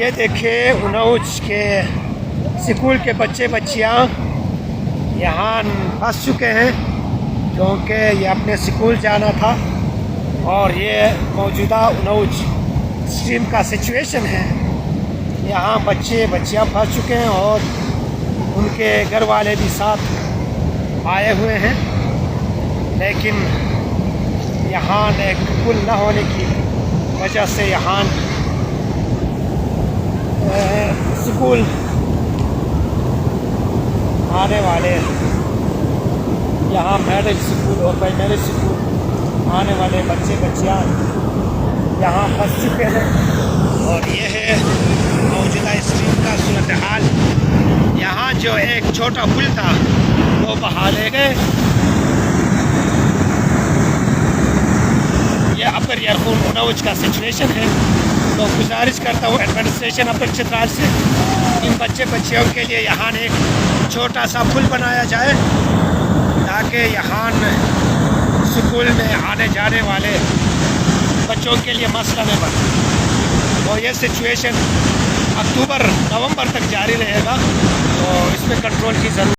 ये देखिए उनौज के स्कूल के बच्चे बच्चियाँ यहाँ फंस चुके हैं क्योंकि ये अपने स्कूल जाना था। और ये मौजूदा उनौज स्ट्रीम का सिचुएशन है। यहाँ बच्चे बच्चियाँ फंस चुके हैं और उनके घर वाले भी साथ आए हुए हैं, लेकिन यहाँ एक पुल न होने की वजह से यहाँ स्कूल आने वाले, यहाँ मैरिज स्कूल और प्राइमरी स्कूल आने वाले बच्चे बच्चियाँ यहाँ फंस चुके हैं। और ये है मौजूदा स्ट्रीम का सूरत हाल। यहाँ जो एक छोटा पुल था वो बहा ले गए। ये अपर यरकून उनौज का सिचुएशन है। तो गुजारिश करता हूँ एडमिनिस्ट्रेशन अपर चित्राल से इन बच्चे बच्चियों के लिए यहाँ एक छोटा सा पुल बनाया जाए ताकि यहाँ स्कूल में आने जाने वाले बच्चों के लिए मसला न बने। और ये सिचुएशन अक्टूबर नवंबर तक जारी रहेगा, तो इसमें कंट्रोल की ज़रूरत